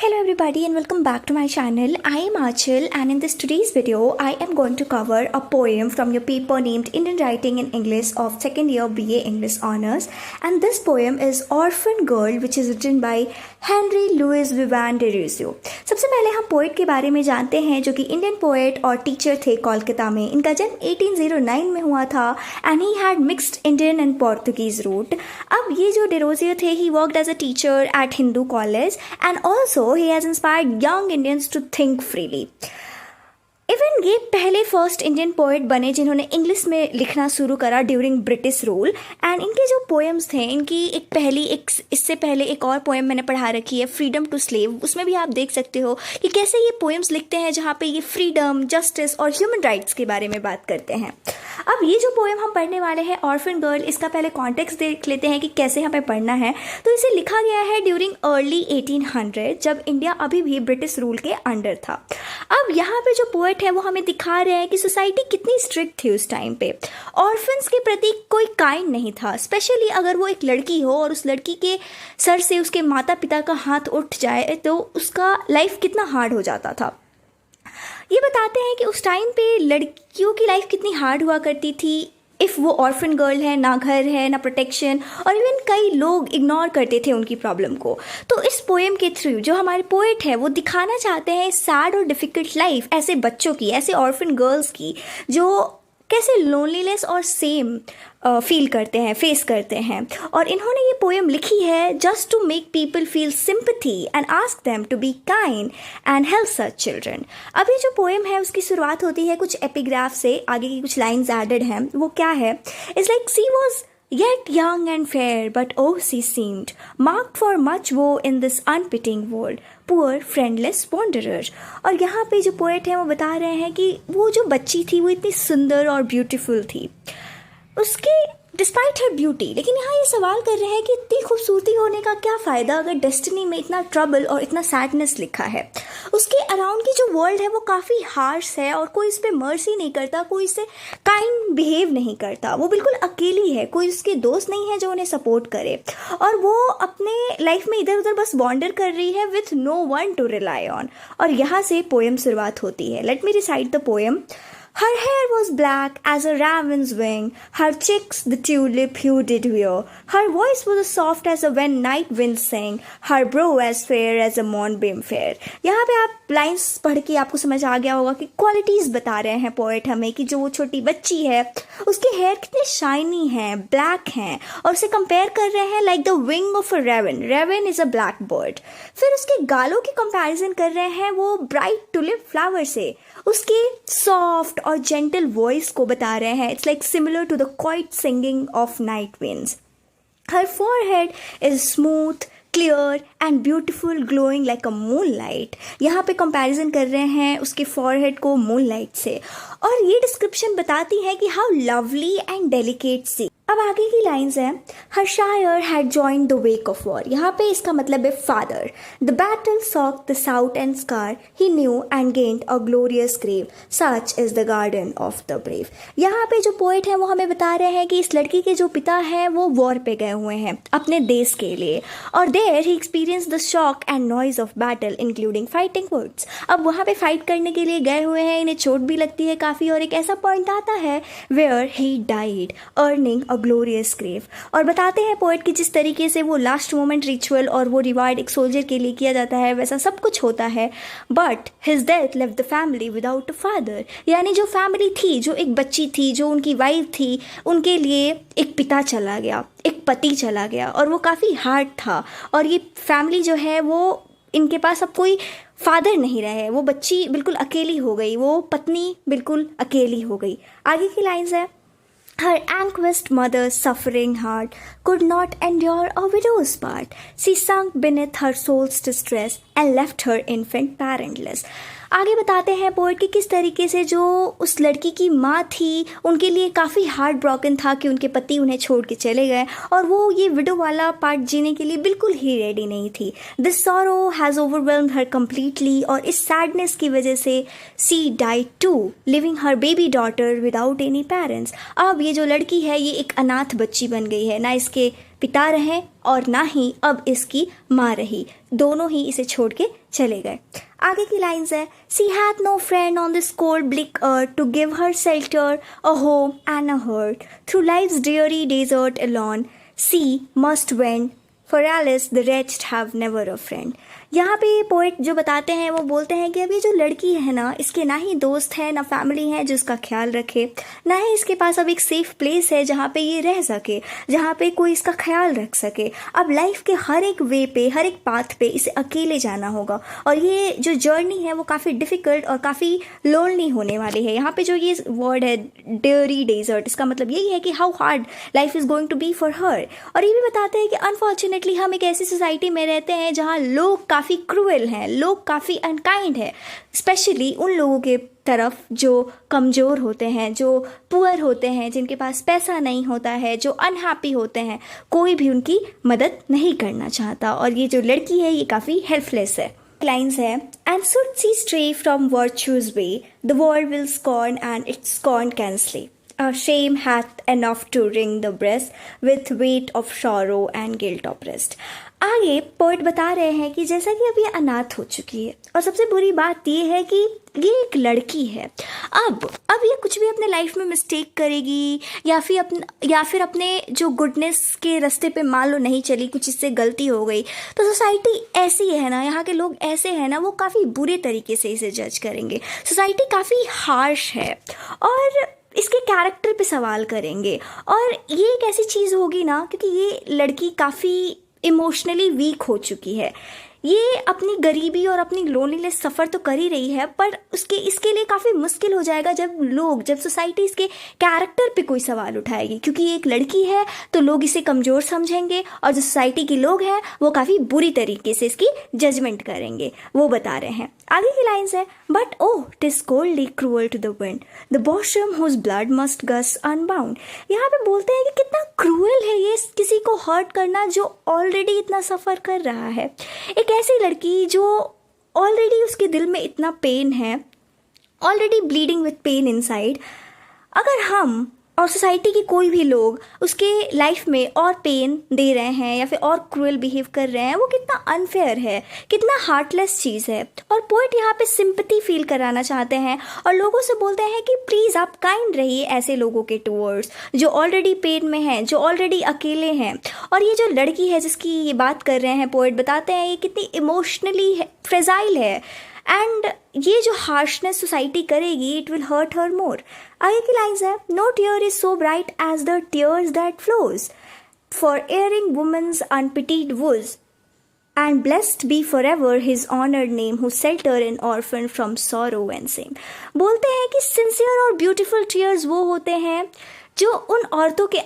Hello everybody and welcome back to my channel. I am Achal and in this today's video I am going to cover a poem from your paper named Indian Writing in English of second year BA English Honours, and this poem is Orphan Girl which is written by Henry Louis Vivan de Rousseau. सबसे पहले हम poet के बारे में जानते हैं जो कि इंडियन पोएट और टीचर थे कोलकाता में. इनका जन्म 1809 में हुआ था and he had mixed Indian and Portuguese root. अब ये जो डेरोजियो थे he worked as a teacher at Hindu college and also he has inspired young Indians to think freely. Even ये पहले फर्स्ट इंडियन पोएट बने जिन्होंने इंग्लिश में लिखना शुरू करा ड्यूरिंग ब्रिटिश रूल. एंड इनके जो पोएम्स थे, इनकी एक इससे पहले एक और पोएम मैंने पढ़ा रखी है फ्रीडम टू स्लेव. उसमें भी आप देख सकते हो कि कैसे ये पोएम्स लिखते हैं जहाँ पे ये फ्रीडम, जस्टिस और ह्यूमन राइट्स के बारे में बात करते हैं. अब ये जो पोएम हम पढ़ने वाले हैं ऑर्फन गर्ल, इसका पहले कॉन्टेक्स्ट देख लेते हैं कि कैसे हमें पढ़ना है. तो इसे लिखा गया है ड्यूरिंग अर्ली 1800 जब इंडिया अभी भी ब्रिटिश रूल के अंडर था. अब यहाँ पे जो पोएट है वो हमें दिखा रहे हैं कि सोसाइटी कितनी स्ट्रिक्ट थी उस टाइम पे. ऑर्फन्स के प्रति कोई काइंड नहीं था, स्पेशली अगर वो एक लड़की हो और उस लड़की के सर से उसके माता पिता का हाथ उठ जाए तो उसका लाइफ कितना हार्ड हो जाता था. ये बताते हैं कि उस टाइम पे लड़कियों की लाइफ कितनी हार्ड हुआ करती थी. इफ़ वो ऑर्फन गर्ल है, ना घर है ना प्रोटेक्शन, और इवन कई लोग इग्नोर करते थे उनकी प्रॉब्लम को. तो इस पोएम के थ्रू जो हमारे पोएट है वो दिखाना चाहते हैं सैड और डिफ़िकल्ट लाइफ ऐसे बच्चों की, ऐसे ऑर्फन गर्ल्स की जो कैसे लोनलीनेस और सेम फील करते हैं, फेस करते हैं. और इन्होंने ये पोएम लिखी है just to make people feel sympathy and ask them to be kind and help such children. अब ये जो पोएम है उसकी शुरुआत होती है कुछ एपिग्राफ से, आगे की कुछ लाइन्स एडेड हैं. वो क्या है? It's like she was Yet young and fair, but oh, she seemed marked for much woe in this unpitying world, poor friendless wanderer. और यहाँ पे जो पोएट है वो बता रहे हैं कि वो जो बच्ची थी वो इतनी सुंदर और ब्यूटीफुल थी, उसके डिस्पाइट हर ब्यूटी. लेकिन यहाँ ये सवाल कर रहे हैं कि इतनी खूबसूरती होने का क्या फ़ायदा अगर डेस्टिनी में इतना ट्रबल और इतना सैडनेस लिखा है. उसके अराउंड की जो वर्ल्ड है वो काफ़ी हार्श है और कोई इस पर मर्सी नहीं करता, कोई इससे काइंड बिहेव नहीं करता. वो बिल्कुल अकेली है, कोई उसके दोस्त नहीं है जो उन्हें सपोर्ट करे, और वो अपने लाइफ में इधर उधर बस वॉन्डर कर रही है with no one to rely on. और यहाँ से पोएम शुरुआत होती है. Let me recite the poem. Her hair was black as a raven's wing, her cheeks the tulip hue did wear, her voice was as soft as a when night winds sing, her brow as fair as a moonbeam fair. यहाँ पे आप lines पढ़ के आपको समझ आ गया होगा कि क्वालिटीज़ बता रहे हैं पोएट हमें कि जो वो छोटी बच्ची है उसके हेयर कितने शाइनी हैं, ब्लैक हैं, और उसे कंपेयर कर रहे हैं like the wing of a raven. Raven is a black bird. फिर उसके गालों की कंपैरिजन कर रहे हैं वो ब्राइट टुलिप फ्लावर से. उसके सॉफ्ट और जेंटल वॉइस को बता रहे हैं it's like similar to the quiet singing of night winds. Her forehead is smooth, clear and beautiful, glowing like a moon light. यहाँ पे कंपैरिजन कर रहे हैं उसके फॉरहेड को मून लाइट से, और ये डिस्क्रिप्शन बताती है कि how lovely and delicate she. अब आगे की लाइन्स हैं. Her sire had join the wake of war. यहाँ पे इसका मतलब है father. The battle shook the shout and scar, he knew and gained a glorious grave, such is the garden of the brave. यहाँ पे जो poet है वो हमें बता रहे हैं कि इस लड़की के जो पिता हैं वो वॉर पे गए हुए हैं अपने देश के लिए, और there he experience the shock and noise of battle including fighting words. अब वहाँ पे फाइट करने के लिए गए हुए हैं, इन्हें चोट भी लगती है काफ़ी, और एक ऐसा पॉइंट आता है where he died earning glorious grave. और बताते हैं पोएट कि जिस तरीके से वो लास्ट मोमेंट रिचुअल और वो रिवार्ड एक सोल्जर के लिए किया जाता है वैसा सब कुछ होता है. But his death left the family without a father. यानी जो फैमिली थी, जो एक बच्ची थी, जो उनकी वाइफ थी, उनके लिए एक पिता चला गया, एक पति चला गया, और वो काफ़ी हार्ड था. और ये फैमिली जो है वो इनके पास अब कोई फादर नहीं रहे. वो बच्ची बिल्कुल अकेली हो गई, वो पत्नी बिल्कुल अकेली हो गई. आगे की लाइन्स है. Her anguished mother's suffering heart could not endure a widow's part. She sunk beneath her soul's distress and left her infant parentless. आगे बताते हैं पोएट कि किस तरीके से जो उस लड़की की माँ थी उनके लिए काफ़ी हार्ट ब्रोकन था कि उनके पति उन्हें छोड़ के चले गए, और वो ये विडो वाला पार्ट जीने के लिए बिल्कुल ही रेडी नहीं थी. This sorrow has overwhelmed her completely, और इस सैडनेस की वजह से she died too, leaving her baby daughter without any parents. अब ये जो लड़की है ये एक अनाथ बच्ची बन गई है, ना इसके पिता रहे और ना ही अब इसकी माँ रही, दोनों ही इसे छोड़ के चले गए। आगे की लाइन्स है, she had no friend on this cold bleak earth to give her shelter, a home and a heart, through life's dreary desert alone she must wend, for alas the wretched have never a friend. यहाँ पे poet जो बताते हैं वो बोलते हैं कि अब ये जो लड़की है ना, इसके ना ही दोस्त है ना फैमिली है जो इसका ख्याल रखे, ना ही इसके पास अब एक सेफ प्लेस है जहाँ पे ये रह सके, जहाँ पे कोई इसका ख्याल रख सके। अब लाइफ के हर एक वे पे, हर एक पाथ पे इसे अकेले जाना होगा और ये जो जर्नी है वो काफ़ी डिफ़िकल्ट और काफ़ी लोनली होने वाली है। यहाँ पे जो ये वर्ड है डेयरी डेजर्ट, इसका मतलब यही है कि how hard life is going to be for her. और ये भी बताते हैं कि अनफॉर्चुनेटली हम एक ऐसी सोसाइटी में रहते हैं जहाँ लोग काफ़ी क्रूएल हैं, लोग काफ़ी अनकाइंड है, स्पेशली उन लोगों के तरफ जो कमज़ोर होते हैं, जो पुअर होते हैं, जिनके पास पैसा नहीं होता है, जो अनहैप्पी होते हैं। कोई भी उनकी मदद नहीं करना चाहता और ये जो लड़की है ये काफ़ी हेल्पलेस है। लाइन्स है, and should see stray from virtues way, the world will scorn and it's scorn can slay, a shame hath enough to wring the breast with weight of sorrow and guilt oppressed। आगे poet बता रहे हैं कि जैसा कि अब ये अनाथ हो चुकी है और सबसे बुरी बात ये है कि ये एक लड़की है। अब ये कुछ भी अपने लाइफ में मिस्टेक करेगी या फिर अपने जो गुडनेस के रास्ते पे मान लो नहीं चली, कुछ इससे गलती हो गई, तो सोसाइटी ऐसी है ना, यहाँ के लोग ऐसे हैं ना, वो काफ़ी बुरे तरीके से इसे जज करेंगे। सोसाइटी काफ़ी हार्श है और इसके कैरेक्टर पे सवाल करेंगे और ये एक ऐसी चीज़ होगी ना, क्योंकि ये लड़की काफ़ी इमोशनली वीक हो चुकी है। ये अपनी गरीबी और अपनी लोनलीनेस सफ़र तो कर ही रही है, पर इसके लिए काफ़ी मुश्किल हो जाएगा जब सोसाइटी इसके कैरेक्टर पे कोई सवाल उठाएगी, क्योंकि ये एक लड़की है तो लोग इसे कमज़ोर समझेंगे और जो सोसाइटी के लोग हैं वो काफ़ी बुरी तरीके से इसकी जजमेंट करेंगे। वो बता रहे हैं, आगे की लाइन्स है, but oh TISS coldly cruel to the wind, the बॉशम whose blood must Gus unbound. यहाँ पे बोलते हैं कि कितना क्रूअल है ये किसी को हर्ट करना जो ऑलरेडी इतना सफ़र कर रहा है। एक ऐसी लड़की जो ऑलरेडी उसके दिल में इतना पेन है, already bleeding with pain inside, अगर हम और सोसाइटी के कोई भी लोग उसके लाइफ में और पेन दे रहे हैं या फिर और क्रूअल बिहेव कर रहे हैं, वो कितना अनफेयर है, कितना हार्टलेस चीज़ है। और पोएट यहाँ पे सिंपैथी फील कराना चाहते हैं और लोगों से बोलते हैं कि प्लीज़ आप काइंड रहिए ऐसे लोगों के टूवर्ड्स जो ऑलरेडी पेन में हैं, जो ऑलरेडी अकेले हैं। और ये जो लड़की है जिसकी ये बात कर रहे हैं, पोएट बताते हैं ये कितनी इमोशनली फ्रेजाइल है एंड ये जो हार्शनेस सोसाइटी करेगी it will hurt her more. आगे की लाइन्स है, no tear is so bright as the tears that flows for erring women's unpitied woes and blessed be forever his honored name who shelter an orphan from sorrow and shame। बोलते हैं कि sincere और beautiful tears वो होते हैं जो उन औरतों के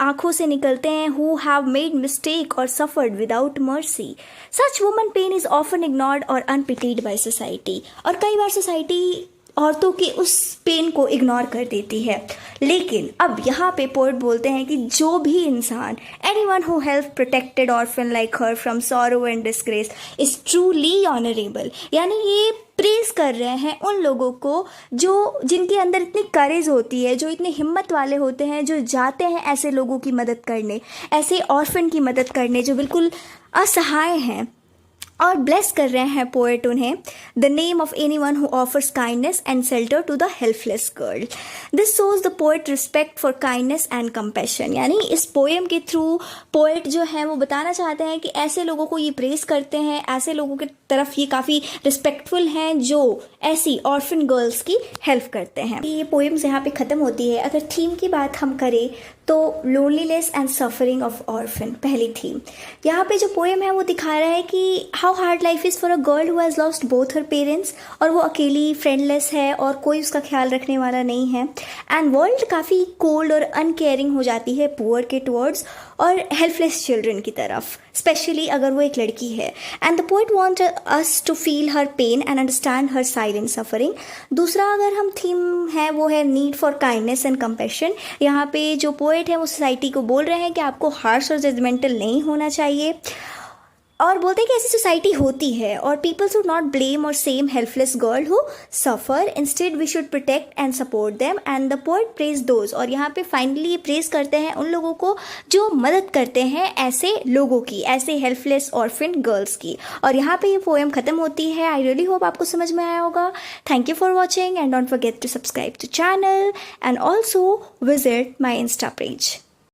आंखों से निकलते हैं who have made mistake or suffered without mercy। Such woman pain is often ignored or unpitied by society। और कई बार सोसाइटी औरतों के उस पेन को इग्नोर कर देती है। लेकिन अब यहाँ पे पोएट बोलते हैं कि जो भी इंसान anyone who help protected orphan like her from sorrow and disgrace is truly honourable. यानी ये प्रेज कर रहे हैं उन लोगों को जिनके अंदर इतनी करेज होती है, जो इतने हिम्मत वाले होते हैं, जो जाते हैं ऐसे लोगों की मदद करने, ऐसे ऑर्फन की मदद करने जो बिल्कुल असहाय हैं। और ब्लेस कर रहे हैं पोएट उन्हें, the name of anyone who offers kindness and shelter to the helpless girl. This shows the poet respect for kindness and compassion. यानी इस पोएम के थ्रू पोएट जो है वो बताना चाहते हैं कि ऐसे लोगों को ये प्रेज करते हैं, ऐसे लोगों की तरफ ये काफ़ी रिस्पेक्टफुल हैं जो ऐसी ऑर्फन गर्ल्स की हेल्प करते हैं। ये पोएम्स यहाँ पे ख़त्म होती है। अगर थीम की बात हम करें तो loneliness and suffering of orphan पहली थीम। यहाँ पे जो पोएम है वो दिखा रहा है कि how hard life is for a girl who has lost both her parents, और वो अकेली फ्रेंडलेस है और कोई उसका ख्याल रखने वाला नहीं है। एंड वर्ल्ड काफ़ी कोल्ड और अनकेयरिंग हो जाती है पुअर के टुवर्ड्स और हेल्पलेस चिल्ड्रन की तरफ, स्पेशली अगर वो एक लड़की है। And the poet want us to feel her pain and understand her silent suffering. दूसरा अगर हम थीम है वो है need for kindness and compassion. यहाँ पे जो पोएट है वो सोसाइटी को बोल रहे हैं कि आपको हार्श और जजमेंटल नहीं होना चाहिए। और बोलते हैं कि ऐसी सोसाइटी होती है और पीपल शुड नॉट ब्लेम और same helpless girl who suffer, instead we should protect and support them and the poet praise those. और यहाँ पे फाइनली प्रेज करते हैं उन लोगों को जो मदद करते हैं ऐसे लोगों की, ऐसे हेल्पलेस ऑर्फन गर्ल्स की। और यहाँ पे ये पोएम ख़त्म होती है। आई रियली होप आपको समझ में आया होगा। Thank you for watching and don't forget to subscribe to channel and also visit my insta page.